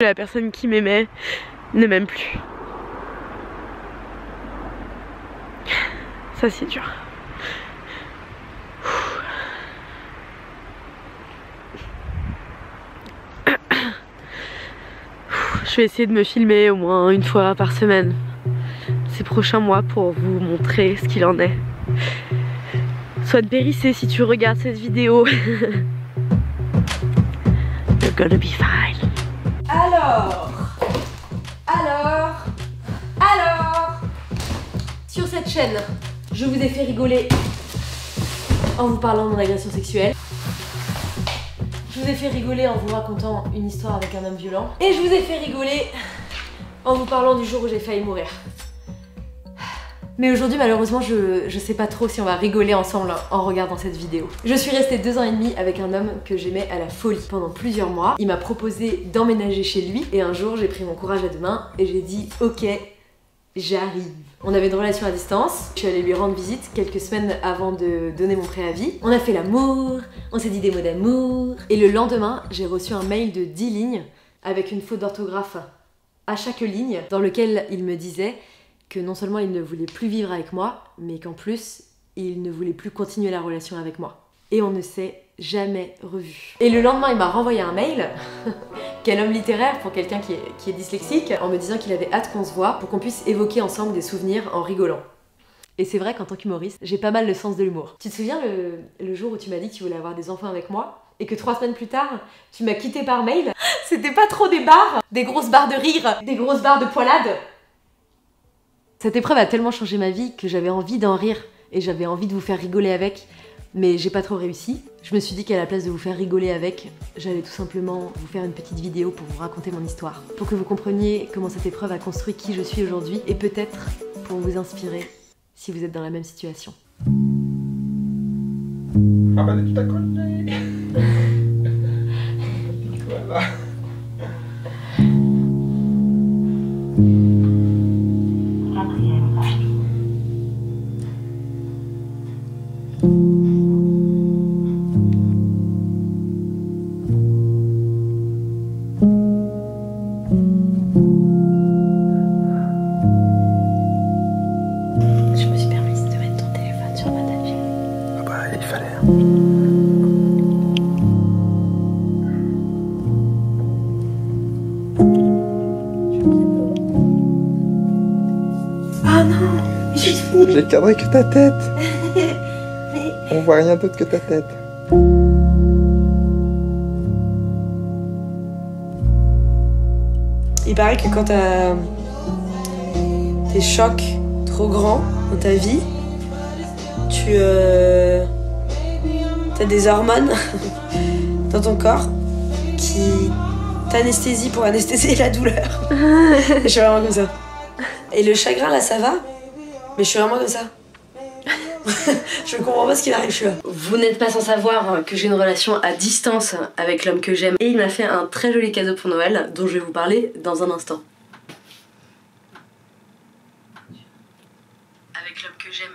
La personne qui m'aimait ne m'aime plus. Ça c'est dur. Je vais essayer de me filmer au moins une fois par semaine ces prochains mois pour vous montrer ce qu'il en est. Sois de Périssé si tu regardes cette vidéo. You're gonna be fine. Alors, sur cette chaîne, je vous ai fait rigoler en vous parlant de mon agression sexuelle. Je vous ai fait rigoler en vous racontant une histoire avec un homme violent. Et je vous ai fait rigoler en vous parlant du jour où j'ai failli mourir. Mais aujourd'hui, malheureusement, je sais pas trop si on va rigoler ensemble en regardant cette vidéo. Je suis restée 2 ans et demi avec un homme que j'aimais à la folie pendant plusieurs mois. Il m'a proposé d'emménager chez lui et un jour, j'ai pris mon courage à 2 mains et j'ai dit « Ok, j'arrive ». On avait une relation à distance, je suis allée lui rendre visite quelques semaines avant de donner mon préavis. On a fait l'amour, on s'est dit des mots d'amour. Et le lendemain, j'ai reçu un mail de 10 lignes avec une faute d'orthographe à chaque ligne dans lequel il me disait que non seulement il ne voulait plus vivre avec moi, mais qu'en plus, il ne voulait plus continuer la relation avec moi. Et on ne s'est jamais revu. Et le lendemain, il m'a renvoyé un mail, quel homme littéraire pour quelqu'un qui est dyslexique, en me disant qu'il avait hâte qu'on se voit pour qu'on puisse évoquer ensemble des souvenirs en rigolant. Et c'est vrai qu'en tant qu'humoriste, j'ai pas mal le sens de l'humour. Tu te souviens le jour où tu m'as dit que tu voulais avoir des enfants avec moi et que 3 semaines plus tard, tu m'as quitté par mail? C'était pas trop des barres, des grosses barres de rire, des grosses barres de poilade. Cette épreuve a tellement changé ma vie que j'avais envie d'en rire et j'avais envie de vous faire rigoler avec, mais j'ai pas trop réussi. Je me suis dit qu'à la place de vous faire rigoler avec, j'allais tout simplement vous faire une petite vidéo pour vous raconter mon histoire, pour que vous compreniez comment cette épreuve a construit qui je suis aujourd'hui et peut-être pour vous inspirer si vous êtes dans la même situation. Ah bah tu t'as collé. Voilà. Je me suis permise de mettre ton téléphone sur ma table. Ah bah il fallait. Ah non, J'ai cadré que ta tête. On voit rien d'autre que ta tête. Il paraît que quand t'as des chocs trop grands dans ta vie, t'as des hormones dans ton corps qui t'anesthésient pour anesthésier la douleur. Je suis vraiment comme ça. Et le chagrin là ça va, mais je suis vraiment comme ça. Je comprends pas ce qui m'arrive, je suis là. Vous n'êtes pas sans savoir que j'ai une relation à distance avec l'homme que j'aime. Et il m'a fait un très joli cadeau pour Noël, dont je vais vous parler dans un instant. Avec l'homme que j'aime.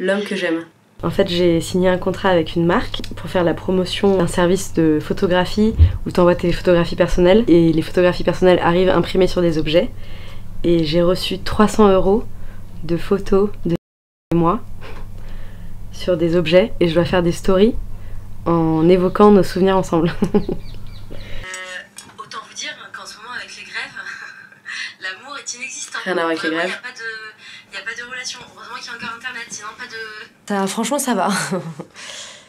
L'homme que j'aime. En fait, j'ai signé un contrat avec une marque pour faire la promotion d'un service de photographie où tu envoies tes photographies personnelles et les photographies personnelles arrivent imprimées sur des objets. Et j'ai reçu 300 € de photos de moi sur des objets et je dois faire des stories en évoquant nos souvenirs ensemble. Autant vous dire qu'en ce moment avec les grèves, l'amour est inexistant. Rien à voir avec les grèves. Il n'y a pas de relation. Heureusement qu'il y a encore internet, sinon pas de... Ça, franchement ça va.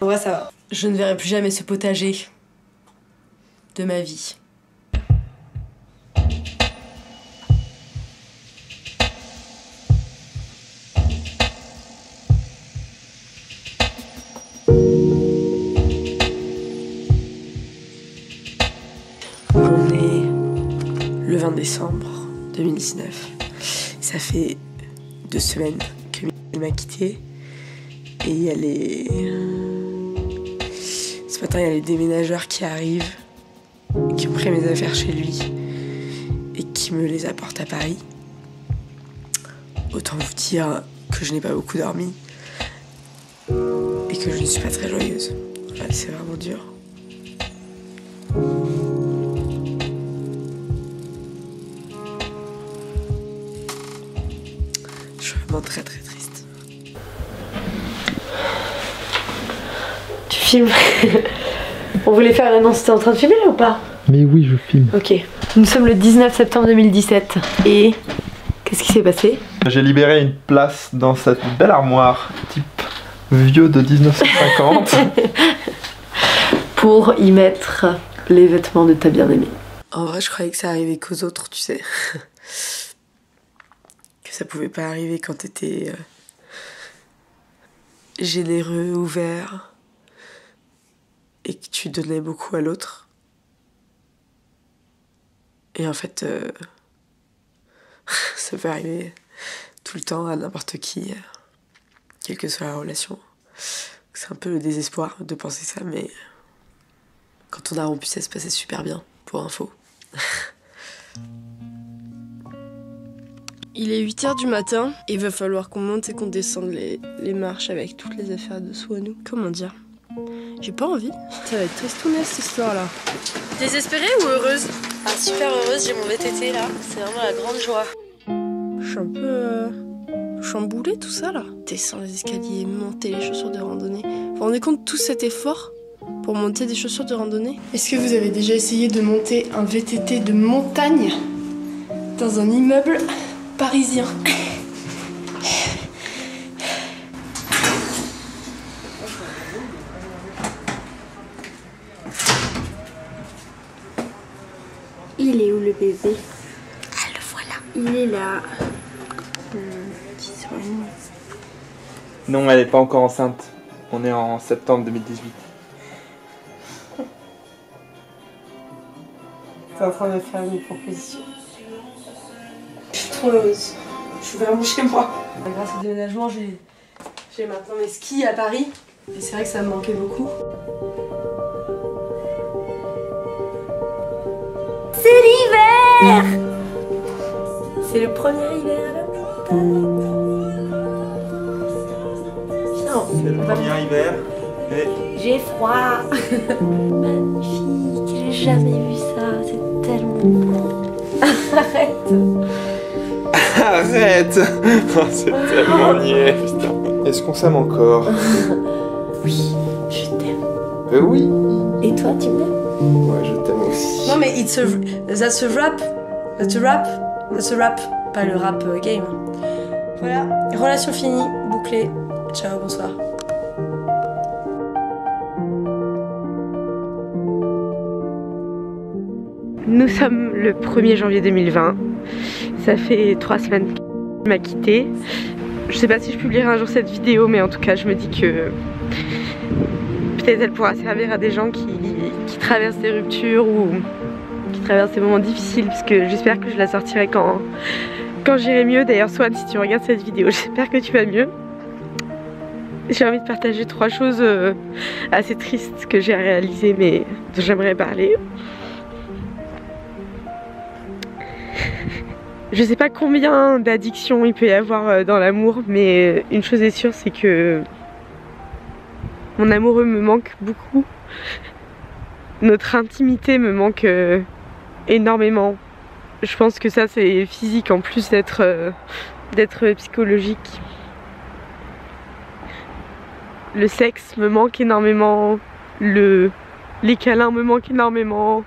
En vrai ça va. Je ne verrai plus jamais ce potager de ma vie. On est le 20 décembre 2019. Ça fait 2 semaines que il m'a quitté. Et il y a ce matin, il y a les déménageurs qui arrivent, qui ont pris mes affaires chez lui et qui me les apportent à Paris. Autant vous dire que je n'ai pas beaucoup dormi et que je ne suis pas très joyeuse. Voilà, c'est vraiment dur. vraiment très très triste. Tu filmes? On voulait faire l'annonce, t'es en train de filmer ou pas? Mais oui, je filme. Ok. Nous sommes le 19 septembre 2017 et qu'est-ce qui s'est passé? J'ai libéré une place dans cette belle armoire type vieux de 1950 pour y mettre les vêtements de ta bien-aimée. En vrai, je croyais que ça arrivait qu'aux autres, tu sais. Que ça pouvait pas arriver quand t'étais généreux, ouvert et que tu donnais beaucoup à l'autre. Et en fait, ça peut arriver tout le temps à n'importe qui, quelle que soit la relation. C'est un peu le désespoir de penser ça, mais quand on a rompu, ça se passait super bien, pour info. Il est 8 h du matin, et il va falloir qu'on monte et qu'on descende les marches avec toutes les affaires de sous à nous. Comment dire? J'ai pas envie. Ça va être tristounet cette histoire-là. Désespérée ou heureuse? Ah, super heureuse, j'ai mon VTT là, c'est vraiment la grande joie. Je suis un peu chamboulée tout ça là. Descendre les escaliers, monter les chaussures de randonnée. Vous vous rendez compte de tout cet effort pour monter des chaussures de randonnée? Est-ce que vous avez déjà essayé de monter un VTT de montagne dans un immeuble parisien? Il est où le bébé? Ah, le voilà. Il est là. Non, elle n'est pas encore enceinte. On est en septembre 2018. T'es en train de me faire une proposition. Je suis trop heureuse. Je suis vraiment chez moi. Grâce au déménagement, j'ai maintenant mes skis à Paris. Et c'est vrai que ça me manquait beaucoup. C'est l'hiver! C'est le premier hiver à la C'est le premier hiver et... J'ai froid. Magnifique, j'ai jamais vu ça, c'est tellement beau. Arrête. Arrête. Oh, c'est tellement niais, putain. Est-ce qu'on s'aime encore? Oui, je t'aime. Oui. Et toi, tu m'aimes? Ouais, je t'aime aussi. Non mais that's a rap. That's a rap. That's a rap. Pas le rap game. Voilà, relation finie, bouclée. Ciao, bonsoir. Nous sommes le 1er janvier 2020. Ça fait 3 semaines qu'il m'a quitté. Je sais pas si je publierai un jour cette vidéo, mais en tout cas je me dis que peut-être elle pourra servir à des gens qui traversent des ruptures ou qui traversent des moments difficiles, parce que j'espère que je la sortirai quand j'irai mieux. D'ailleurs Swan, si tu regardes cette vidéo, j'espère que tu vas mieux. J'ai envie de partager 3 choses assez tristes que j'ai réalisées mais dont j'aimerais parler. Je sais pas combien d'addictions il peut y avoir dans l'amour, mais une chose est sûre, c'est que mon amoureux me manque beaucoup. Notre intimité me manque énormément. Je pense que ça c'est physique en plus d'être psychologique. Le sexe me manque énormément, les câlins me manquent énormément.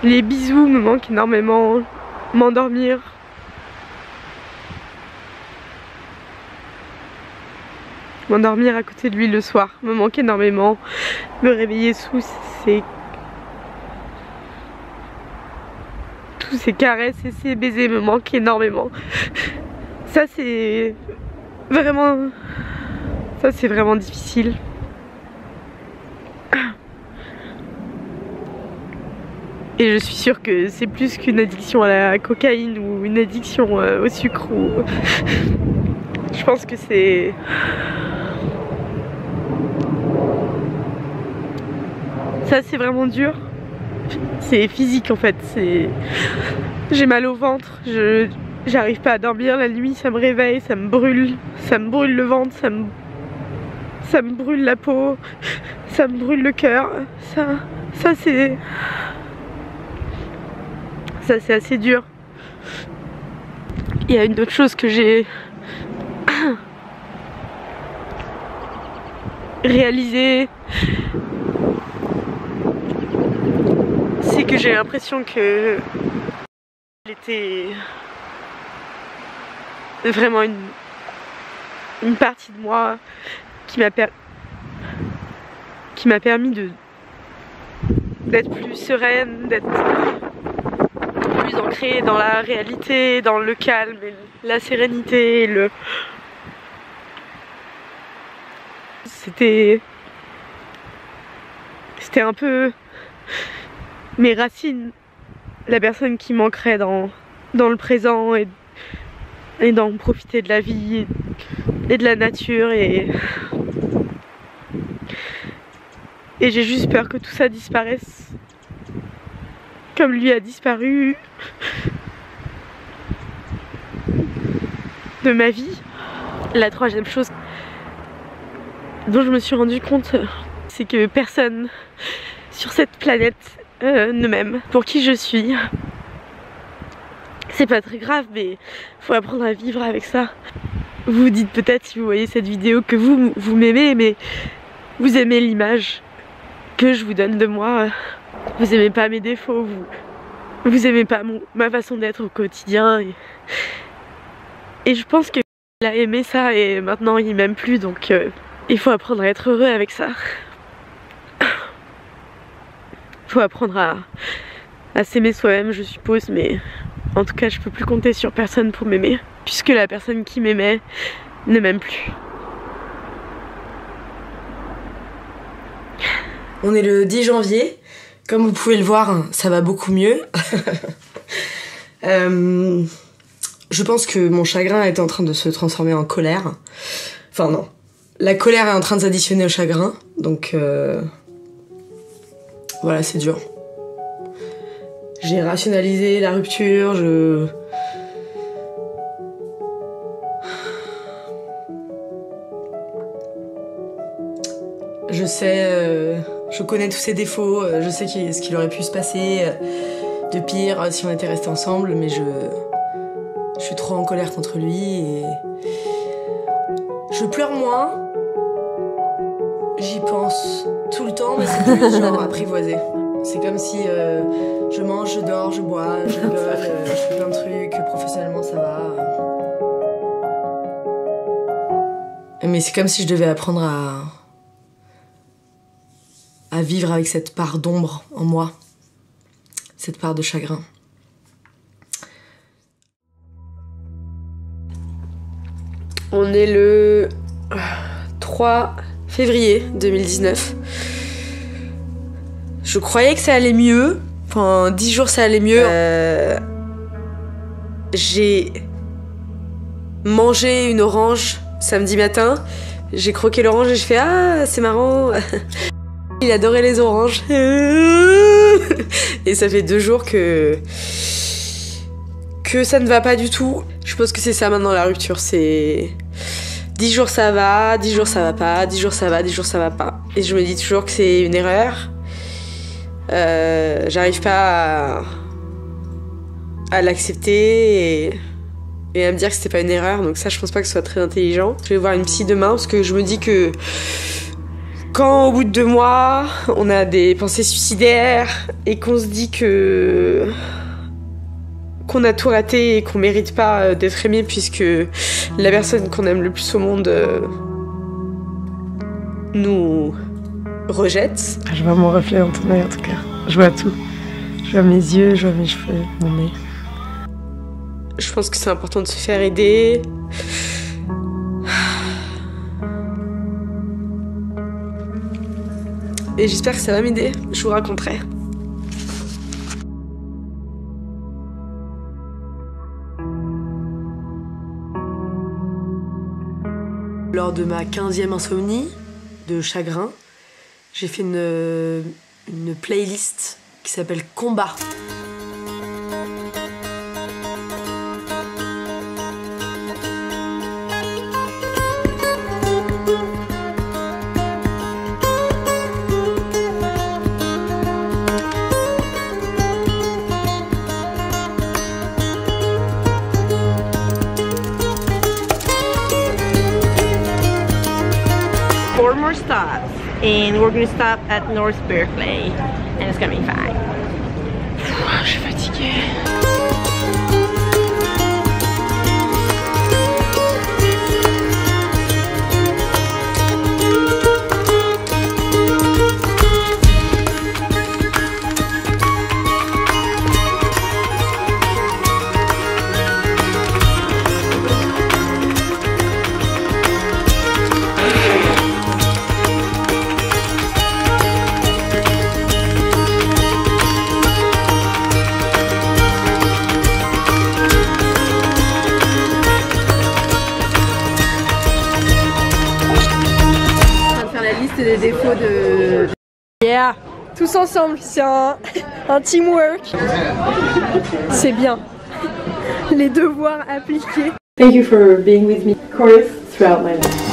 Les bisous me manquent énormément, m'endormir. M'endormir à côté de lui le soir me manque énormément. Me réveiller sous tous ces caresses et ces baisers me manquent énormément. Ça c'est vraiment difficile. Et je suis sûre que c'est plus qu'une addiction à la cocaïne ou une addiction au sucre ou... Je pense que c'est... Ça c'est vraiment dur. C'est physique en fait. J'ai mal au ventre, j'arrive pas à dormir la nuit, ça me réveille, ça me brûle le ventre, ça me brûle la peau, ça me brûle le cœur. Ça c'est assez dur. Il y a une autre chose que j'ai réalisée, c'est que j'ai l'impression que elle était vraiment une partie de moi qui m'a permis d'être plus sereine, d'être plus ancrée dans la réalité, dans le calme, et la sérénité, C'était un peu mes racines, la personne qui manquerait dans le présent et dans profiter de la vie et de la nature et j'ai juste peur que tout ça disparaisse comme lui a disparu de ma vie. La troisième chose dont je me suis rendu compte, c'est que personne sur cette planète ne m'aime pour qui je suis. C'est pas très grave, mais faut apprendre à vivre avec ça. Vous vous dites peut-être, si vous voyez cette vidéo, que vous m'aimez, mais vous aimez l'image que je vous donne de moi. Vous aimez pas mes défauts, vous aimez pas ma façon d'être au quotidien. Et je pense qu'il a aimé ça et maintenant il m'aime plus, donc il faut apprendre à être heureux avec ça. Il faut apprendre à s'aimer soi-même, je suppose, mais en tout cas je peux plus compter sur personne pour m'aimer, puisque la personne qui m'aimait ne m'aime plus. On est le 10 janvier, comme vous pouvez le voir, ça va beaucoup mieux. Je pense que mon chagrin est en train de se transformer en colère. Enfin non, la colère est en train de s'additionner au chagrin, donc voilà, c'est dur. J'ai rationalisé la rupture, je sais, je connais tous ses défauts, je sais ce qu'il aurait pu se passer de pire si on était restés ensemble, mais je suis trop en colère contre lui et je pleure moins. J'y pense tout le temps, mais c'est plus genre apprivoisé. C'est comme si je mange, je dors, je bois, je rigole, je fais plein de trucs, professionnellement ça va. Mais c'est comme si je devais apprendre à vivre avec cette part d'ombre en moi, cette part de chagrin. On est le 3 février 2019. Je croyais que ça allait mieux. Enfin, 10 jours ça allait mieux. J'ai mangé une orange samedi matin. J'ai croqué l'orange et je fais ah, c'est marrant. Il adorait les oranges. Et ça fait 2 jours que ça ne va pas du tout. Je pense que c'est ça maintenant la rupture, c'est 10 jours ça va, 10 jours ça va pas, 10 jours ça va, 10 jours ça va pas. Et je me dis toujours que c'est une erreur. J'arrive pas à l'accepter et à me dire que c'était pas une erreur, donc ça je pense pas que ce soit très intelligent. Je vais voir une psy demain parce que je me dis que quand au bout de 2 mois on a des pensées suicidaires et qu'on se dit qu'on a tout raté et qu'on mérite pas d'être aimé puisque la personne qu'on aime le plus au monde nous rejette. Je vois mon reflet dans ton œil en tout cas. Je vois tout. Je vois mes yeux, je vois mes cheveux, mon nez. Je pense que c'est important de se faire aider. Et j'espère que ça va m'aider. Je vous raconterai. Lors de ma 15e insomnie de chagrin, j'ai fait une playlist qui s'appelle Combat. and we're gonna stop at North Berkeley and it's gonna be fine. Je suis fatiguée. Des défauts de... Yeah, tous ensemble, c'est un teamwork. C'est bien. Les devoirs appliqués. Thank you for being with me, Chorus, throughout my life.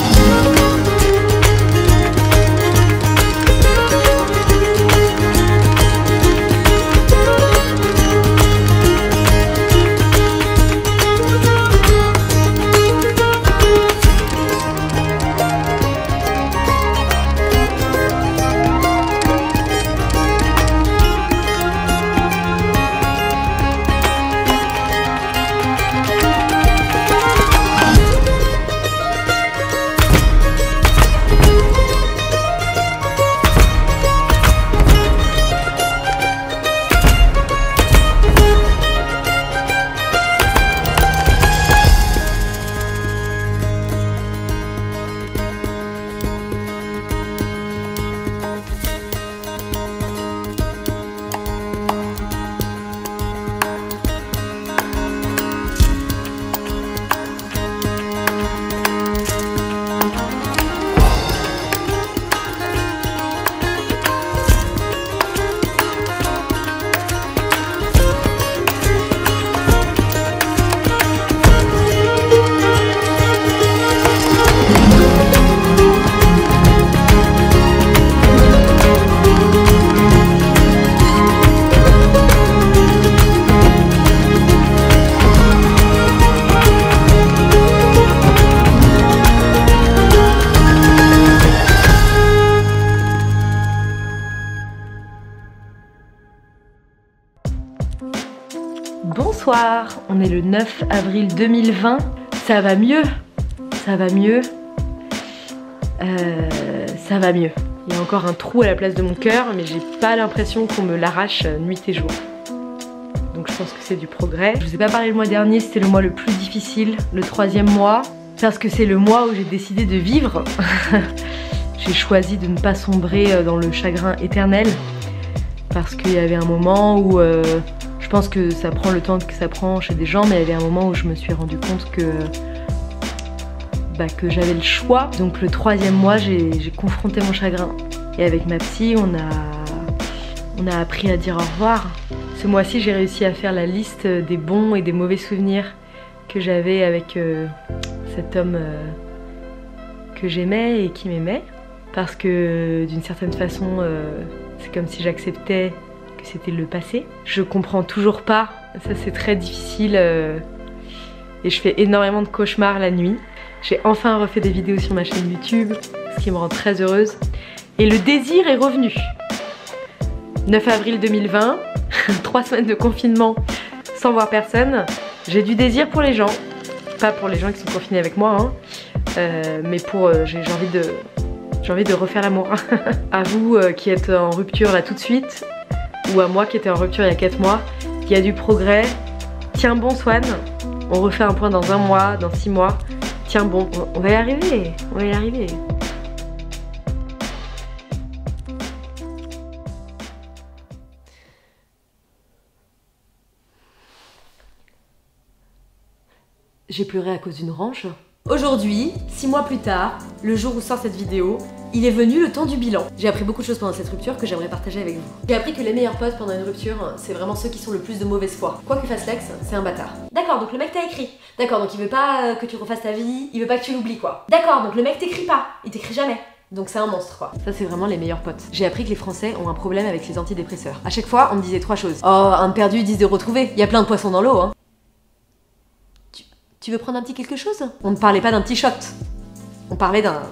Bonsoir, on est le 9 avril 2020, ça va mieux, ça va mieux, ça va mieux. Il y a encore un trou à la place de mon cœur, mais j'ai pas l'impression qu'on me l'arrache nuit et jour. Donc je pense que c'est du progrès. Je vous ai pas parlé le mois dernier, c'était le mois le plus difficile, le 3e mois, parce que c'est le mois où j'ai décidé de vivre. J'ai choisi de ne pas sombrer dans le chagrin éternel, parce qu'il y avait un moment où... je pense que ça prend le temps que ça prend chez des gens, mais il y avait un moment où je me suis rendu compte que j'avais le choix. Donc le 3e mois, j'ai confronté mon chagrin. Et avec ma psy, on a appris à dire au revoir. Ce mois-ci, j'ai réussi à faire la liste des bons et des mauvais souvenirs que j'avais avec cet homme que j'aimais et qui m'aimait. Parce que d'une certaine façon, c'est comme si j'acceptais que c'était le passé. Je comprends toujours pas, ça c'est très difficile et je fais énormément de cauchemars la nuit. J'ai enfin refait des vidéos sur ma chaîne YouTube, ce qui me rend très heureuse. Et le désir est revenu. 9 avril 2020, 3 semaines de confinement sans voir personne. J'ai du désir pour les gens, pas pour les gens qui sont confinés avec moi, hein, mais pour j'ai envie de refaire l'amour. À vous qui êtes en rupture là tout de suite, ou à moi qui étais en rupture il y a 4 mois, il y a du progrès. Tiens bon Swan, on refait un point dans 1 mois, dans 6 mois. Tiens bon, on va y arriver, on va y arriver. J'ai pleuré à cause d'une ranche. Aujourd'hui, 6 mois plus tard, le jour où sort cette vidéo, il est venu le temps du bilan. J'ai appris beaucoup de choses pendant cette rupture que j'aimerais partager avec vous. J'ai appris que les meilleurs potes pendant une rupture, c'est vraiment ceux qui sont le plus de mauvaise foi. Quoi que fasse l'ex, c'est un bâtard. D'accord, donc le mec t'a écrit. D'accord, donc il veut pas que tu refasses ta vie, il veut pas que tu l'oublies quoi. D'accord, donc le mec t'écrit pas, il t'écrit jamais. Donc c'est un monstre quoi. Ça c'est vraiment les meilleurs potes. J'ai appris que les Français ont un problème avec les antidépresseurs. À chaque fois, on me disait 3 choses. Oh, un de perdu, 10 de retrouvé. Il y a plein de poissons dans l'eau hein. Tu veux prendre un petit quelque chose? On ne parlait pas d'un petit shot. On parlait d'un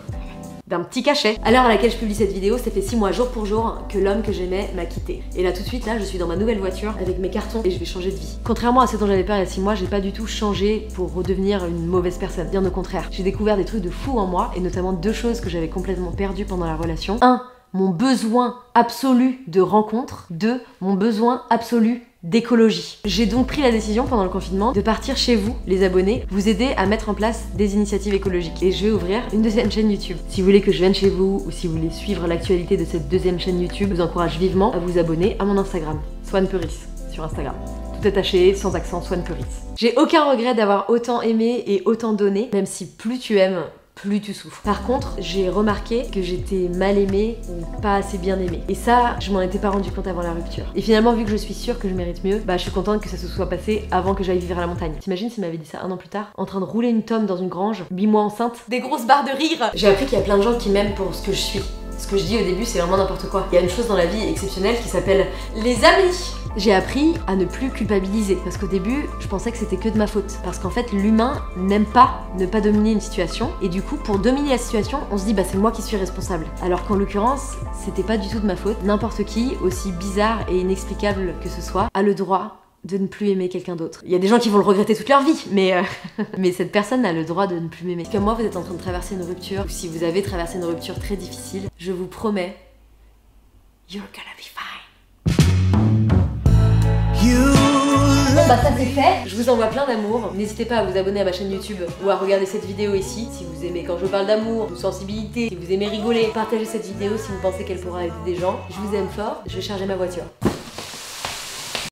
d'un petit cachet. À l'heure à laquelle je publie cette vidéo, ça fait 6 mois jour pour jour que l'homme que j'aimais m'a quitté. Et là tout de suite, là, je suis dans ma nouvelle voiture avec mes cartons et je vais changer de vie. Contrairement à ce dont j'avais peur il y a 6 mois, j'ai pas du tout changé pour redevenir une mauvaise personne. Bien au contraire, j'ai découvert des trucs de fou en moi et notamment 2 choses que j'avais complètement perdues pendant la relation. 1. Mon besoin absolu de rencontre. 2. Mon besoin absolu d'écologie. J'ai donc pris la décision pendant le confinement de partir chez vous, les abonnés, vous aider à mettre en place des initiatives écologiques. Et je vais ouvrir une deuxième chaîne YouTube. Si vous voulez que je vienne chez vous ou si vous voulez suivre l'actualité de cette deuxième chaîne YouTube, je vous encourage vivement à vous abonner à mon Instagram, Swan Puris, sur Instagram. Tout attaché, sans accent, Swan Puris. J'ai aucun regret d'avoir autant aimé et autant donné, même si plus tu aimes, plus tu souffres. Par contre, j'ai remarqué que j'étais mal aimée ou pas assez bien aimée. Et ça, je m'en étais pas rendu compte avant la rupture. Et finalement, vu que je suis sûre que je mérite mieux, bah je suis contente que ça se soit passé avant que j'aille vivre à la montagne. T'imagines s'il m'avait dit ça 1 an plus tard, en train de rouler une tome dans une grange, 8 mois enceinte, des grosses barres de rire. J'ai appris qu'il y a plein de gens qui m'aiment pour ce que je suis. Ce que je dis au début, c'est vraiment n'importe quoi. Il y a une chose dans la vie exceptionnelle qui s'appelle les amis. J'ai appris à ne plus culpabiliser parce qu'au début, je pensais que c'était que de ma faute. Parce qu'en fait, l'humain n'aime pas ne pas dominer une situation et du coup, pour dominer la situation, on se dit bah c'est moi qui suis responsable. Alors qu'en l'occurrence, c'était pas du tout de ma faute. N'importe qui, aussi bizarre et inexplicable que ce soit, a le droit de ne plus aimer quelqu'un d'autre. Il y a des gens qui vont le regretter toute leur vie, mais cette personne a le droit de ne plus m'aimer. Comme moi, vous êtes en train de traverser une rupture, ou si vous avez traversé une rupture très difficile, je vous promets, you're gonna be fine. Bon bah ça c'est fait, je vous envoie plein d'amour. N'hésitez pas à vous abonner à ma chaîne YouTube ou à regarder cette vidéo ici si vous aimez quand je parle d'amour, de sensibilité, si vous aimez rigoler. Partagez cette vidéo si vous pensez qu'elle pourra aider des gens. Je vous aime fort, je vais charger ma voiture.